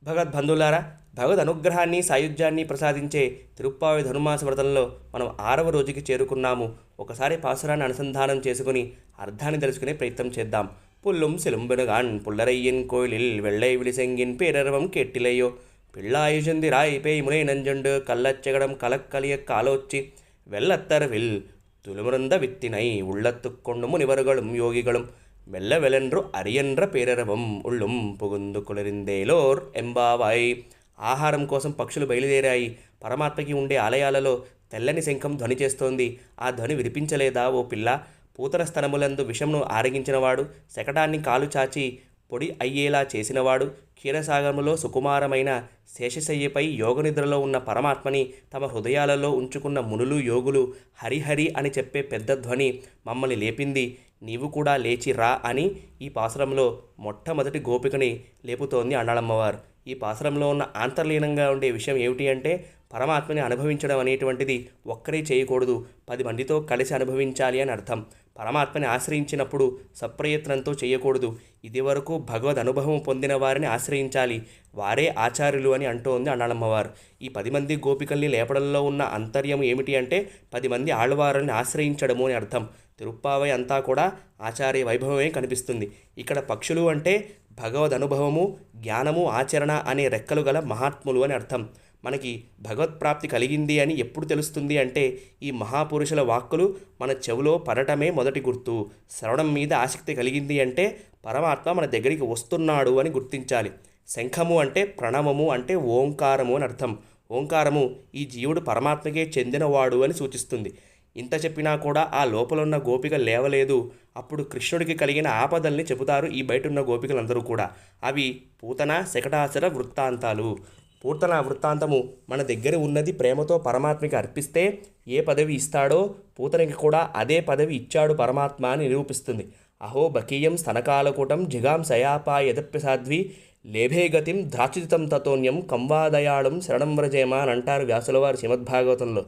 భగవద్బంధువులారా, భగవద్ అనుగ్రహాన్ని సాయుధ్యాన్ని ప్రసాదించే తిరుప్పావి ధనుమాస వ్రతంలో మనం 6వ రోజుకి చేరుకున్నాము. ఒకసారి పాసురాన్ని అనుసంధానం చేసుకుని అర్థాన్ని తెలుసుకునే ప్రయత్నం చేద్దాం. పుల్లుం సిలుంబెనుగాన్ పుల్లరయ్యన్ కోయిలిల్ వెள்ளై విలిసెంగిన్ పేరరవం కేట్టిలయ్యో పిళ్ళాయుజంది రాయి పేய் முனை நஞ்சண்டு கள்ளச்செகடம் கலக்கலிய காலோச்சி வெள்ளத்தரவில் துளுமுறந்த வித்தினை உள்ளத்துக்கொண்டு முனிவர்களும் யோகிகளும் மெல்ல வெலென்று అరియన్ర పేరరవం ఉళ్ళుం పుగుందు కులరిందేలోర్ ఎంబావాయ్. ఆహారం కోసం పక్షులు బయలుదేరాయి. పరమాత్మకి ఉండే ఆలయాలలో తెల్లని శంఖం ధ్వని చేస్తోంది. ఆ ధ్వని వినిపించలేదా ఓ పిల్ల? పూతన స్తనములందు విషంను ఆరగించినవాడు, శకటాన్ని కాలు చాచి పొడి అయ్యేలా చేసినవాడు, క్షీరసాగరములో సుకుమారమైన శేషశయ్యపై యోగనిద్రలో ఉన్న పరమాత్మని తమ హృదయాలలో ఉంచుకున్న మునులు యోగులు హరిహరి అని చెప్పే పెద్ద ధ్వని మమ్మల్ని లేపింది. నీవు కూడా లేచి రా అని ఈ పాసురంలో మొట్టమొదటి గోపికని లేపుతోంది అండాళమ్మవారు. ఈ పాసురంలో ఉన్న ఆంతర్లీనంగా ఉండే విషయం ఏమిటి అంటే, పరమాత్మని అనుభవించడం అనేటువంటిది ఒక్కరే చేయకూడదు, 10 మందితో కలిసి అనుభవించాలి అని అర్థం. పరమాత్మని ఆశ్రయించినప్పుడు సప్రయత్నంతో చేయకూడదు. ఇదివరకు భగవద్ అనుభవం పొందిన వారిని ఆశ్రయించాలి, వారే ఆచార్యులు అని అంటోంది అండాళమ్మవారు. ఈ 10 మంది గోపికల్ని లేపడంలో ఉన్న అంతర్యం ఏమిటి అంటే, 10 మంది ఆళ్వారుల్ని ఆశ్రయించడము అని అర్థం. తిరుప్పావై అంతా కూడా ఆచార్య వైభవమే కనిపిస్తుంది. ఇక్కడ పక్షులు అంటే భగవద్ అనుభవము, జ్ఞానము, ఆచరణ అనే రెక్కలు గల మహాత్ములు అని అర్థం. మనకి భగవత్ప్రాప్తి కలిగింది అని ఎప్పుడు తెలుస్తుంది అంటే, ఈ మహాపురుషుల వాక్కులు మన చెవిలో పడటమే మొదటి గుర్తు. శ్రవణం మీద ఆసక్తి కలిగింది అంటే పరమాత్మ మన దగ్గరికి వస్తున్నాడు అని గుర్తించాలి. శంఖము అంటే ప్రణవము అంటే ఓంకారము అని అర్థం. ఓంకారము ఈ జీవుడు పరమాత్మకే చెందినవాడు అని సూచిస్తుంది. ఇంత చెప్పినా కూడా ఆ లోపలున్న గోపిక లేవలేదు. అప్పుడు కృష్ణుడికి కలిగిన ఆపదల్ని చెబుతారు ఈ బయటున్న గోపికలందరూ కూడా. అవి పూతన శకటాసుర వృత్తాంతాలు. పూతన వృత్తాంతము మన దగ్గర ఉన్నది ప్రేమతో పరమాత్మకి అర్పిస్తే ఏ పదవి ఇస్తాడో పూతనకి కూడా అదే పదవి ఇచ్చాడు పరమాత్మ అని నిరూపిస్తుంది. అహో బకీయం స్తనకాలకూటం జిగాం సయాపా యదప్యసాధ్వి లేభేగతిం ద్రాక్షితం తతోన్యం కంవాదయాళం శరణం వ్రజేమ అని అంటారు వ్యాసుల వారు శ్రీమద్భాగవతంలో.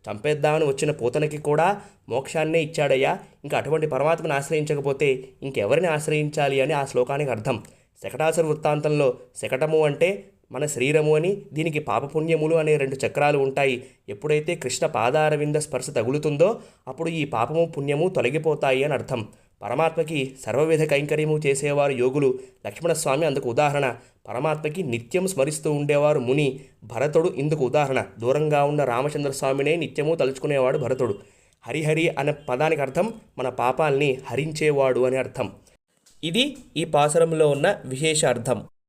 చంపేద్దామని వచ్చిన పూతనకి కూడా మోక్షాన్నే ఇచ్చాడయ్యా, ఇంకా అటువంటి పరమాత్మని ఆశ్రయించకపోతే ఇంకెవరిని ఆశ్రయించాలి అని ఆ శ్లోకానికి అర్థం. శకటాసుర వృత్తాంతంలో శకటము అంటే మన శరీరము అని, దీనికి పాపపుణ్యములు అనే 2 చక్రాలు ఉంటాయి. ఎప్పుడైతే కృష్ణ పాదారవింద స్పర్శ తగులుతుందో అప్పుడు ఈ పాపము పుణ్యము తొలగిపోతాయి అని అర్థం. పరమాత్మకి సర్వవిధ కైంకర్యము చేసేవారు యోగులు. లక్ష్మణస్వామి అందుకు ఉదాహరణ. పరమాత్మకి నిత్యం స్మరిస్తూ ఉండేవారు ముని. భరతుడు ఇందుకు ఉదాహరణ. దూరంగా ఉన్న రామచంద్రస్వామినే నిత్యము తలుచుకునేవాడు భరతుడు. హరిహరి అనే పదానికి అర్థం మన పాపాల్ని హరించేవాడు అని అర్థం. ఇది ఈ పాసురంలో ఉన్న విశేష అర్థం.